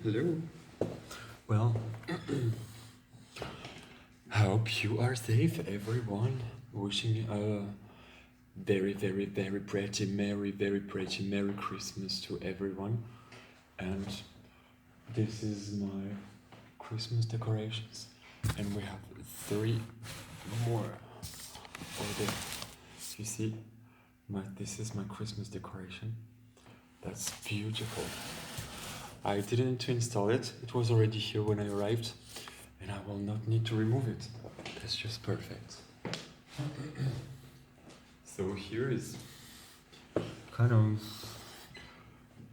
Hello. Well, hope you are safe, everyone. Wishing you a very pretty Merry Christmas to everyone. And this is my Christmas decorations. And we have three more over there. You see, this is my Christmas decoration. That's beautiful. I didn't install it. It was already here when I arrived. And I will not need to remove it. That's just perfect. So here is kind of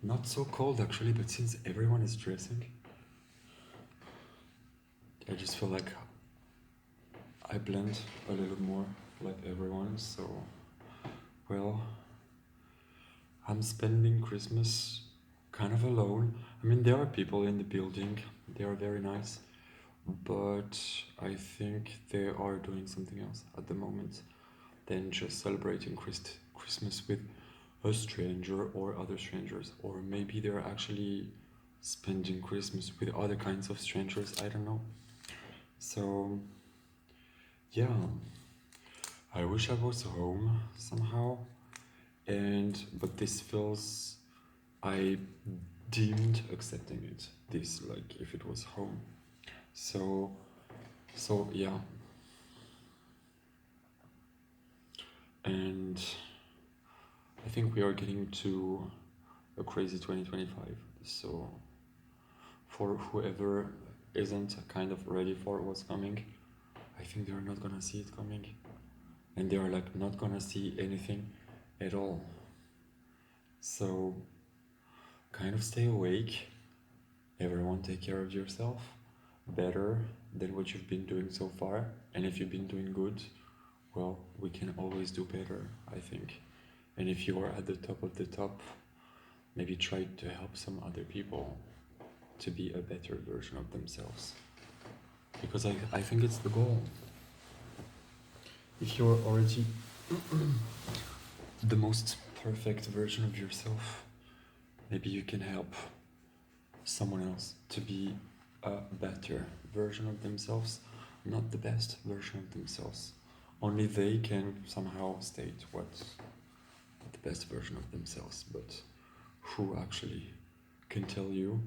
not so cold actually, but since everyone is dressing, I just feel like I blend a little more like everyone. So, well, I'm spending Christmas kind of alone. I mean, there are people in the building, they are very nice, but I think they are doing something else at the moment than just celebrating Christmas with a stranger or other strangers, or maybe they're actually spending Christmas with other kinds of strangers, I don't know. So, yeah, I wish I was home somehow, but this feels, I deemed accepting it, this, like, if it was home. So yeah. And I think we are getting to a crazy 2025. So for whoever isn't kind of ready for what's coming, I think they're not gonna see it coming. And they're like not gonna see anything at all. So kind of stay awake. Everyone take care of yourself better than what you've been doing so far. And if you've been doing good, well, we can always do better, I think. And if you are at the top of the top, maybe try to help some other people to be a better version of themselves. Because I think it's the goal. If you're already the most perfect version of yourself, maybe you can help someone else to be a better version of themselves, not the best version of themselves. Only they can somehow state what's the best version of themselves, but who actually can tell you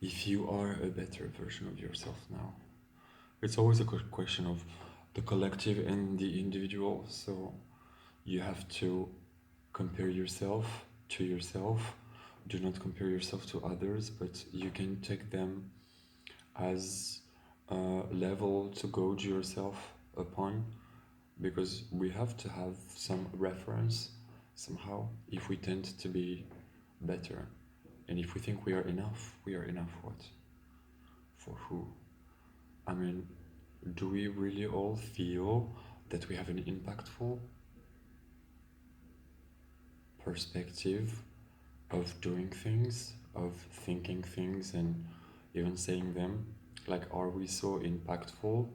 if you are a better version of yourself now? It's always a question of the collective and the individual, so you have to compare yourself to yourself. Do not compare yourself to others, but you can take them as a level to gauge yourself upon, because we have to have some reference somehow if we tend to be better. And if we think we are enough what? For who? I mean, do we really all feel that we have an impactful perspective of doing things, of thinking things, and even saying them? Like, are we so impactful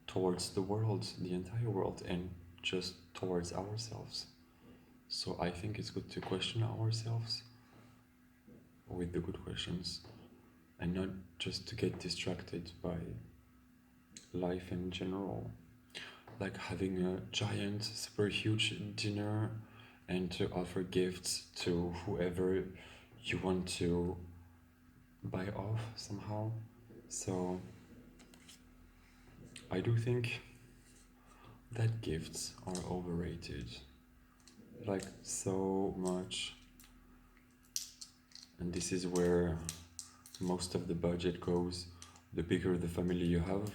towards the world, the entire world, and just towards ourselves? So I think it's good to question ourselves with the good questions, and not just to get distracted by life in general, like having a giant, super huge dinner and to offer gifts to whoever you want to buy off somehow. So I do think that gifts are overrated, like so much. And this is where most of the budget goes. The bigger the family you have,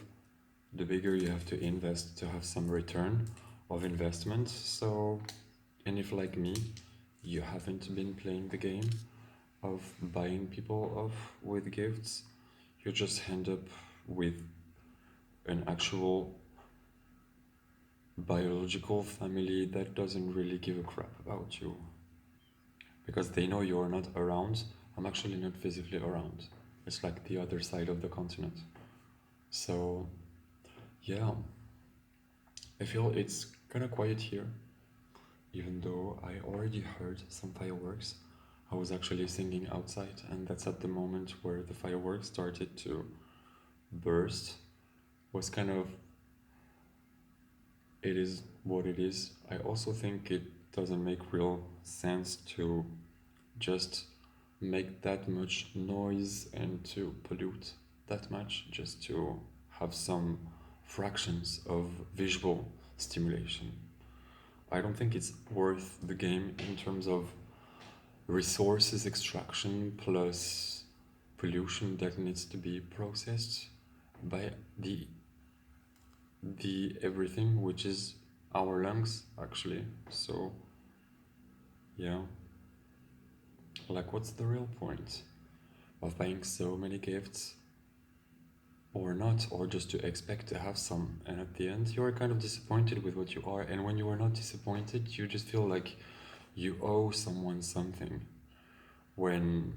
the bigger you have to invest to have some return of investment. So, and if like me, you haven't been playing the game of buying people off with gifts, you just end up with an actual biological family that doesn't really give a crap about you, because they know you're not around. I'm actually not physically around. It's like the other side of the continent. So yeah, I feel it's kind of quiet here, even though I already heard some fireworks. I was actually singing outside, and that's at the moment where the fireworks started to burst. Was kind of, it is what it is. I also think it doesn't make real sense to just make that much noise and to pollute that much just to have some fractions of visual stimulation. I don't think it's worth the game in terms of resources extraction plus pollution that needs to be processed by the everything, which is our lungs actually. So yeah, like what's the real point of buying so many gifts or not, or just to expect to have some, and at the end you're kind of disappointed with what you are, and when you are not disappointed you just feel like you owe someone something, when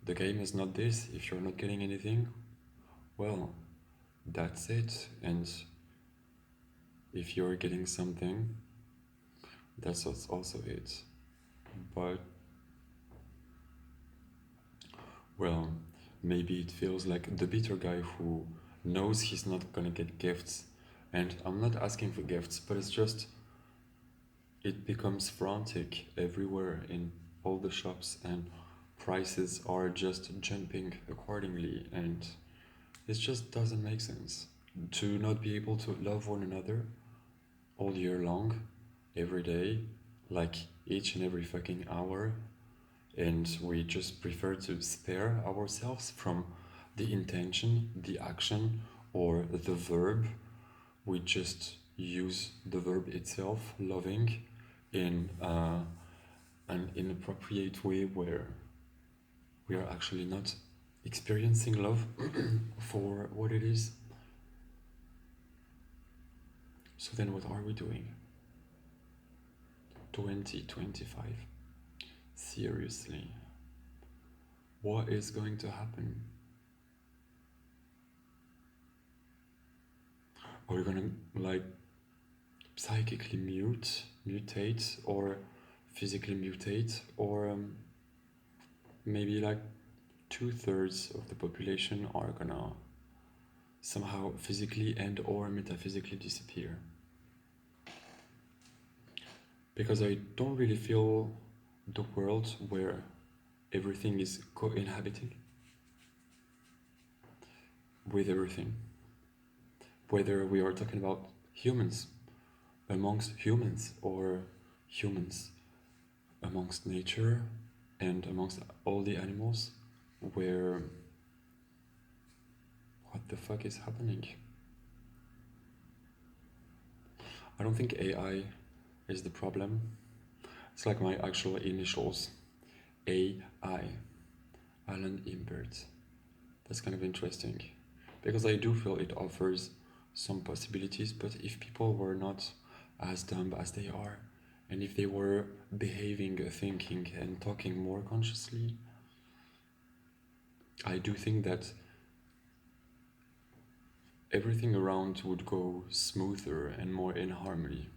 the game is not this. If you're not getting anything, well, that's it. And if you're getting something, that's also it. But well, maybe it feels like the bitter guy who knows he's not gonna get gifts. And I'm not asking for gifts, but it's just, it becomes frantic everywhere in all the shops, and prices are just jumping accordingly, and it just doesn't make sense to not be able to love one another all year long, every day, like each and every fucking hour, and we just prefer to spare ourselves from the intention, the action, or the verb. We just use the verb itself, loving, in an inappropriate way where we are actually not experiencing love for what it is. So then what are we doing? 2025. Seriously. What is going to happen? Are we gonna like psychically mutate, or physically mutate, or maybe like 2/3 of the population are gonna somehow physically and or metaphysically disappear? Because I don't really feel the world where everything is co-inhabiting with everything. Whether we are talking about humans amongst humans, or humans amongst nature and amongst all the animals, where what the fuck is happening? I don't think AI is the problem. It's like my actual initials, AI, Alan Imbert. That's kind of interesting, because I do feel it offers some possibilities, but if people were not as dumb as they are, and if they were behaving, thinking, and talking more consciously, I do think that everything around would go smoother and more in harmony.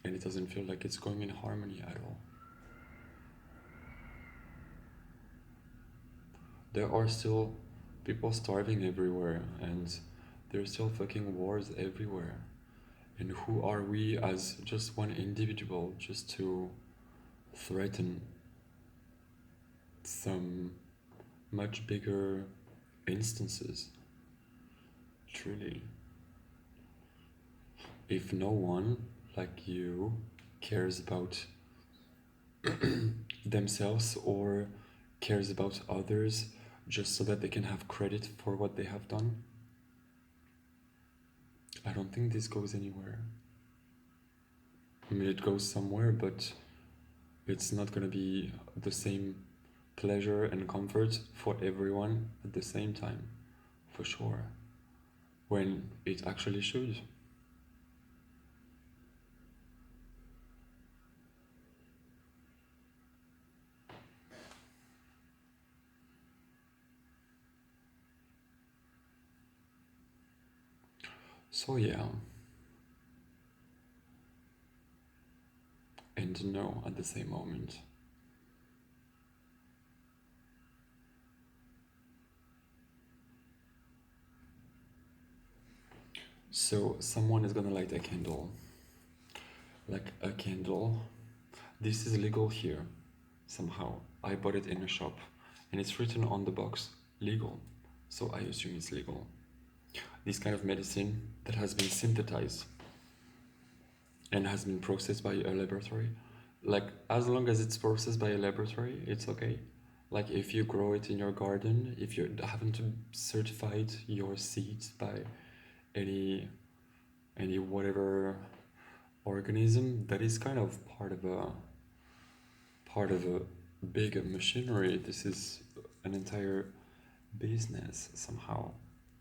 And it doesn't feel like it's going in harmony at all. There are still people starving everywhere, and there's still fucking wars everywhere. And who are we as just one individual just to threaten some much bigger instances? Truly. If no one like you cares about themselves or cares about others just so that they can have credit for what they have done, I don't think this goes anywhere. I mean, it goes somewhere, but it's not gonna be the same pleasure and comfort for everyone at the same time, for sure, when it actually should. So yeah, and no at the same moment. So someone is gonna light a candle. Like a candle. This is legal here, somehow. I bought it in a shop, and it's written on the box, legal. So I assume it's legal. This kind of medicine that has been synthesized and has been processed by a laboratory, like as long as it's processed by a laboratory, it's okay. Like if you grow it in your garden, if you haven't certified your seeds by any whatever organism, that is kind of part of a big machinery. This is an entire business somehow,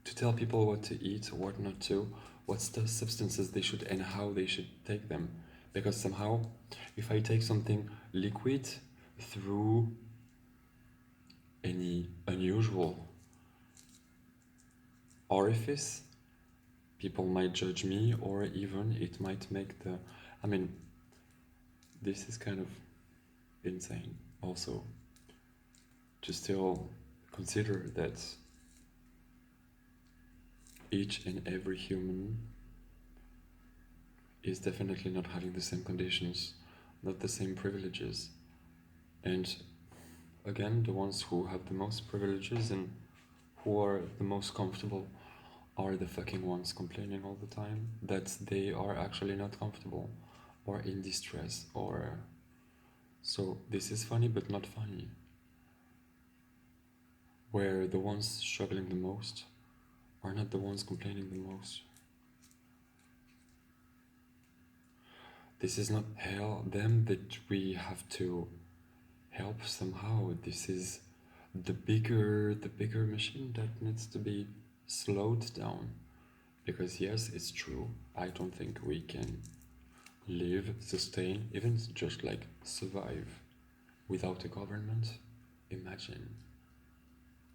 to tell people what to eat, what not to, what's the substances they should and how they should take them. Because somehow, if I take something liquid through any unusual orifice, people might judge me, or even it might make the. I mean, this is kind of insane also, to still consider that each and every human is definitely not having the same conditions, not the same privileges. And again, the ones who have the most privileges and who are the most comfortable are the fucking ones complaining all the time that they are actually not comfortable or in distress, or so this is funny but not funny, where the ones struggling the most are not the ones complaining the most. This is not them that we have to help somehow. This is the bigger machine that needs to be slowed down. Because yes, it's true, I don't think we can live, sustain, even just like survive without a government. Imagine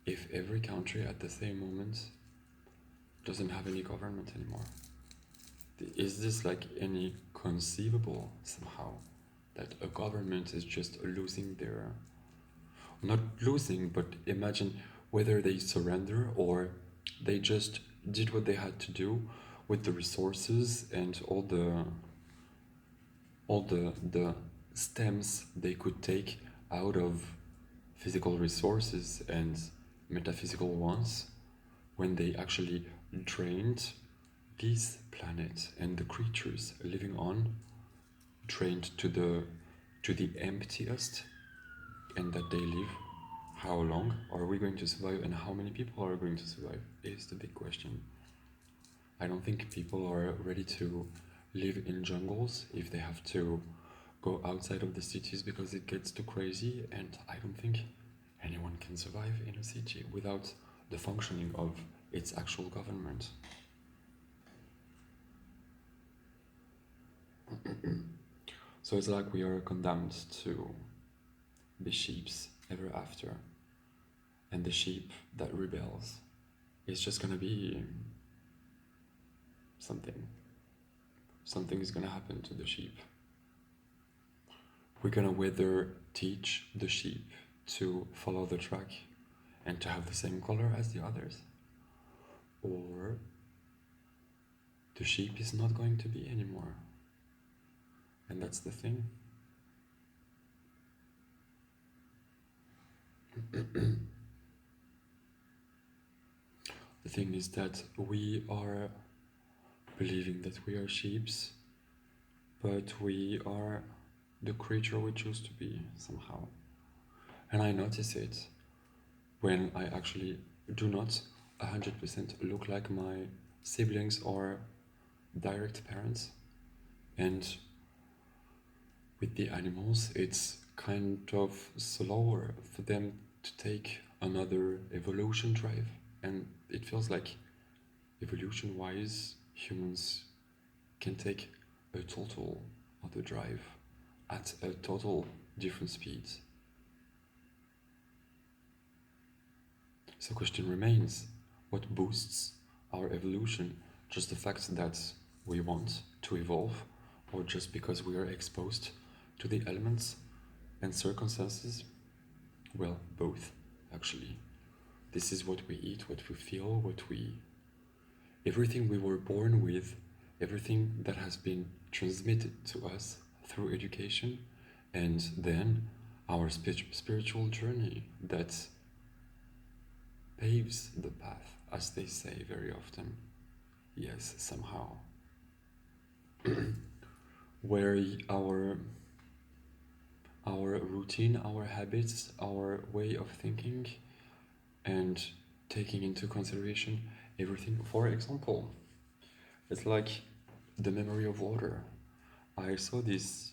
if every country at the same moment doesn't have any government anymore. Is this like any conceivable somehow that a government is just losing their, not losing, but imagine whether they surrender or they just did what they had to do with the resources and all the stems they could take out of physical resources and metaphysical ones, when they actually drained this planet and the creatures living on, drained to the emptiest, and that they live. How long are we going to survive, and how many people are going to survive is the big question. I don't think people are ready to live in jungles if they have to go outside of the cities because it gets too crazy, and I don't think anyone can survive in a city without the functioning of its actual government. So it's like we are condemned to be sheeps ever after, and the sheep that rebels is just gonna be something is gonna happen to the sheep. We're gonna whether teach the sheep to follow the track and to have the same color as the others, or the sheep is not going to be anymore. And that's the thing. The thing is that we are believing that we are sheeps, but we are the creature we choose to be somehow. And I notice it when I actually do not 100% look like my siblings or direct parents. And with the animals, it's kind of slower for them to take another evolution drive. And it feels like evolution-wise, humans can take a total other drive at a total different speed. So question remains, what boosts our evolution? Just the fact that we want to evolve, or just because we are exposed to the elements and circumstances? Well, both, actually. This is what we eat, what we feel, what we everything we were born with, everything that has been transmitted to us through education, and then our spiritual journey that paves the path, as they say very often. Yes, somehow. Where our routine, our habits, our way of thinking, and taking into consideration everything. For example, it's like the memory of water. I saw this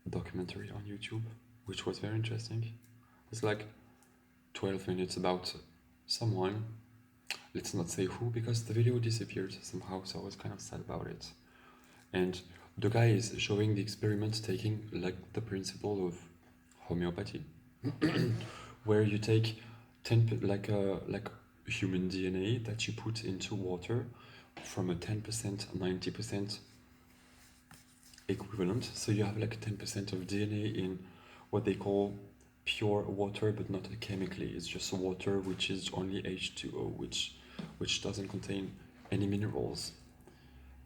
documentary on YouTube, which was very interesting. It's like 12 minutes about someone. Let's not say who, because the video disappeared somehow, so I was kind of sad about it. And the guy is showing the experiment taking like the principle of homeopathy, where you take 10 like human DNA that you put into water from a 10% 90% equivalent. So you have like 10% of DNA in what they call pure water, but not chemically. It's just water which is only H2O, which doesn't contain any minerals.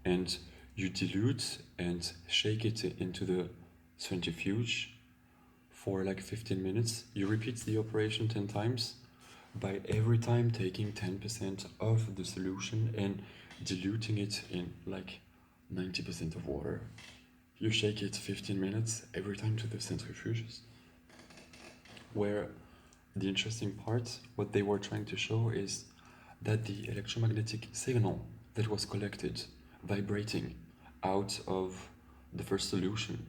And you dilute and shake it into the centrifuge for like 15 minutes. You repeat the operation 10 times, by every time taking 10% of the solution and diluting it in like 90% of water. You shake it 15 minutes every time to the centrifuges. Where the interesting part, what they were trying to show is that the electromagnetic signal that was collected, vibrating out of the first solution,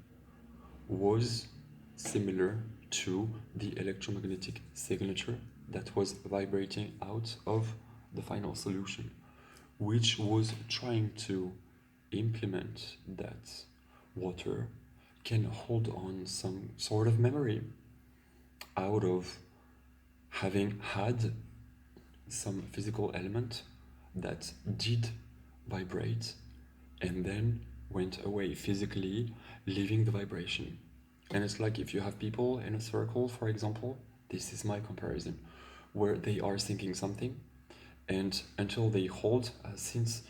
was similar to the electromagnetic signature that was vibrating out of the final solution, which was trying to implement that water can hold on some sort of memory out of having had some physical element that did vibrate and then went away physically, leaving the vibration. And it's like if you have people in a circle, for example, this is my comparison, where they are thinking something, and until they hold, since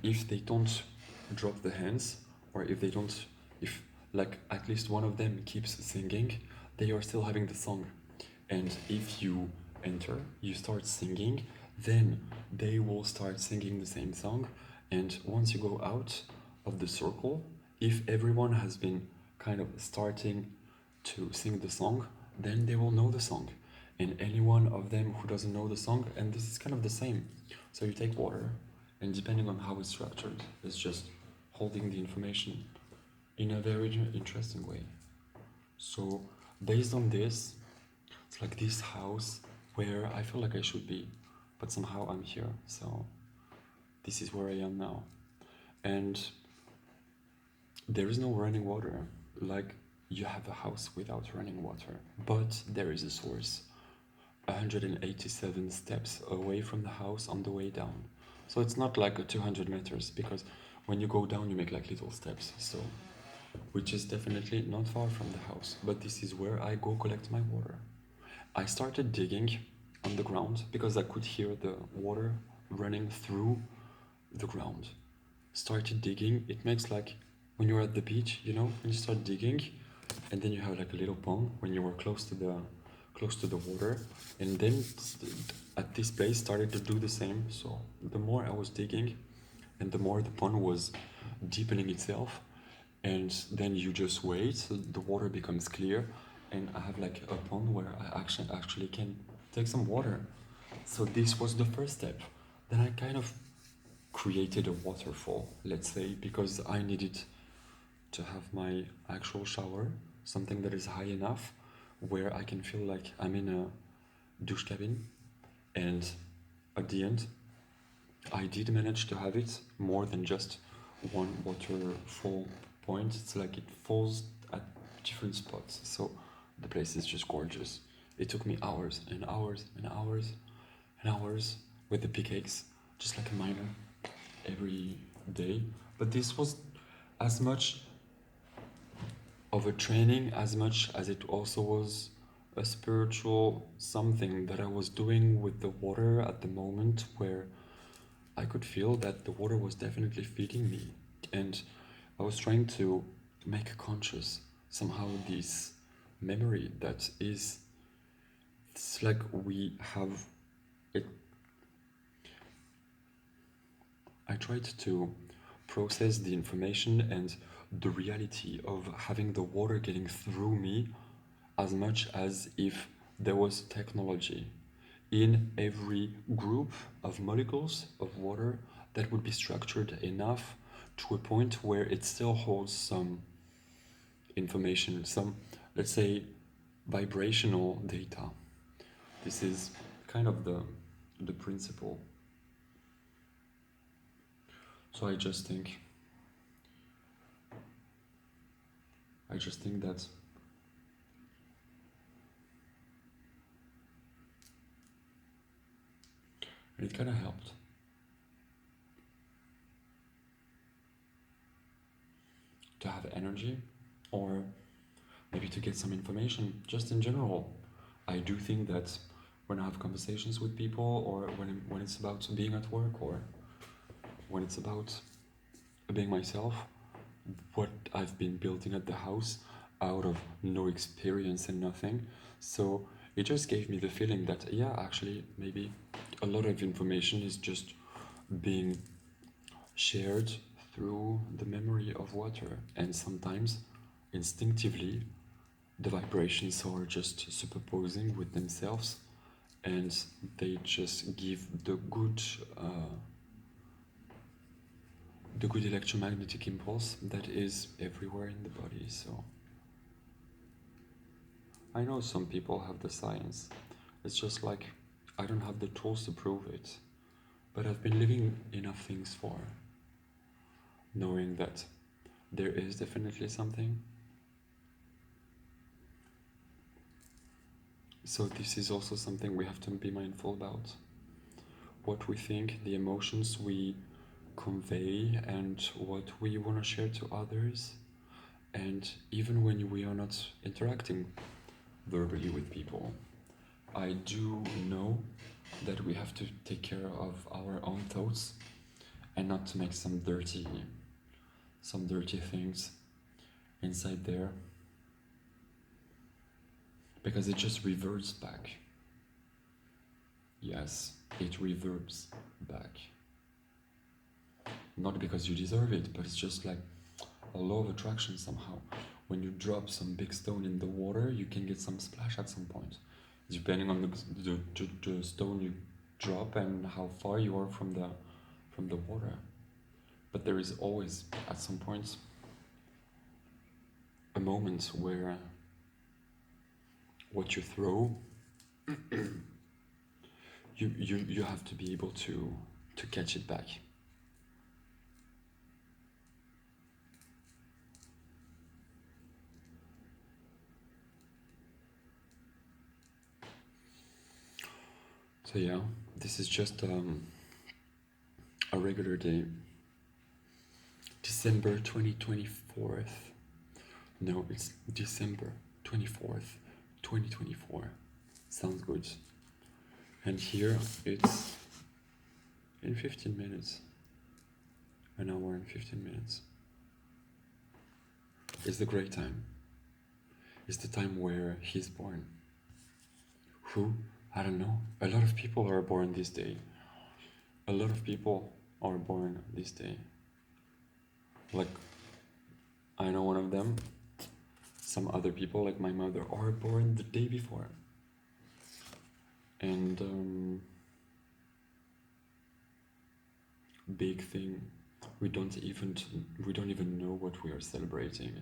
if they don't drop the hands, or if like at least one of them keeps singing, they are still having the song. And if you enter, you start singing, then they will start singing the same song. And once you go out of the circle, if everyone has been kind of starting to sing the song, then they will know the song. And any one of them who doesn't know the song, and this is kind of the same. So you take water, and depending on how it's structured, it's just holding the information in a very interesting way. So based on this, it's like this house where I feel like I should be, but somehow I'm here. So this is where I am now. And there is no running water. Like you have a house without running water, but there is a source 187 steps away from the house on the way down. So it's not like a 200 meters, because when you go down you make like little steps, so which is definitely not far from the house. But this is where I go collect my water. I started digging on the ground because I could hear the water running through the ground. Started digging. It makes like when you're at the beach, you know, when you start digging and then you have like a little pond when you were close to the water, and then at this place started to do the same. So the more I was digging and the more the pond was deepening itself, and then you just wait, so the water becomes clear, and I have like a pond where I actually can take some water. So this was the first step. Then I kind of created a waterfall, let's say, because I needed to have my actual shower, something that is high enough where I can feel like I'm in a douche cabin. And at the end, I did manage to have it more than just one waterfall point. It's like it falls at different spots, so the place is just gorgeous. It took me hours and hours and hours and hours with the pickaxe, just like a miner, every day. But this was as much of a training as much as it also was a spiritual something that I was doing with the water at the moment, where I could feel that the water was definitely feeding me, and I was trying to make conscious somehow this memory that is, it's like we have it. I tried to process the information and the reality of having the water getting through me as much as if there was technology in every group of molecules of water that would be structured enough to a point where it still holds some information, some, let's say, vibrational data. This is kind of the principle. So I just think that it kind of helped to have energy, or maybe to get some information just in general. I do think that when I have conversations with people, or when it's about being at work, or when it's about being myself, what I've been building at the house out of no experience and nothing. So it just gave me the feeling that, yeah, actually, maybe a lot of information is just being shared through the memory of water, and sometimes instinctively the vibrations are just superposing with themselves, and they just give the good electromagnetic impulse that is everywhere in the body. So I know some people have the science. It's just like I don't have the tools to prove it, but I've been living enough things for knowing that there is definitely something. So this is also something we have to be mindful about. What we think, the emotions we convey, and what we want to share to others. And even when we are not interacting verbally with people, I do know that we have to take care of our own thoughts and not to make some dirty things inside there, because it just reverts back. Yes, it reverbs back. Not because you deserve it, but it's just like a law of attraction somehow. When you drop some big stone in the water, you can get some splash at some point, depending on the stone you drop and how far you are from the water. But there is always, at some point, a moment where what you throw, you have to be able to catch it back. So yeah, this is just a regular day. December 2024. No, it's December 24th, 2024. Sounds good. And here it's in 15 minutes. An hour and 15 minutes. It's the great time. It's the time where he's born. Who? I don't know. A lot of people are born this day. A lot of people are born this day. Like, I know one of them. Some other people, like my mother, are born the day before. And big thing, we don't even know what we are celebrating.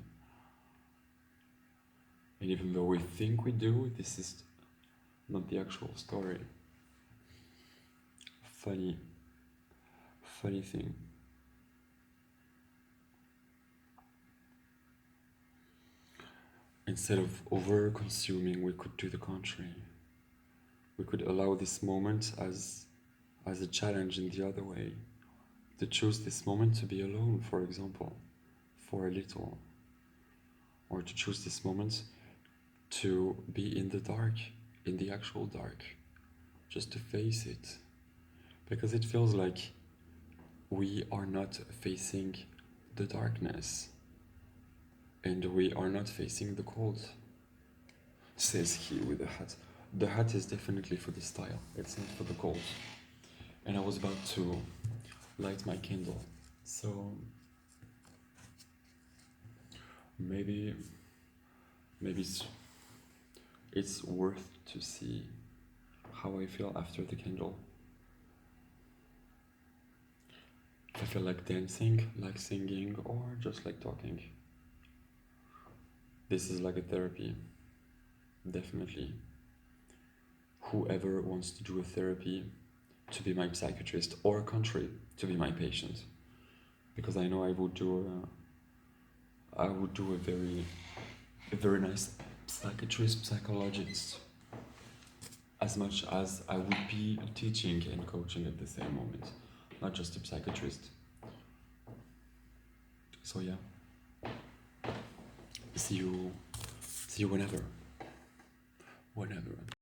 And even though we think we do, this is not the actual story. Funny thing. Instead of over-consuming, we could do the contrary. We could allow this moment as a challenge in the other way. To choose this moment to be alone, for example, for a little. Or to choose this moment to be in the dark, in the actual dark. Just to face it. Because it feels like we are not facing the darkness, and we are not facing the cold, says he with the hat. The hat is definitely for the style, it's not for the cold. And I was about to light my candle, so maybe it's worth to see how I feel after the candle. If I feel like dancing, like singing, or just like talking. This is like a therapy, definitely. Whoever wants to do a therapy to be my psychiatrist, or contrary, to be my patient, because I know I would do a very nice psychiatrist, psychologist, as much as I would be teaching and coaching at the same moment, not just a psychiatrist. So yeah, see you whenever.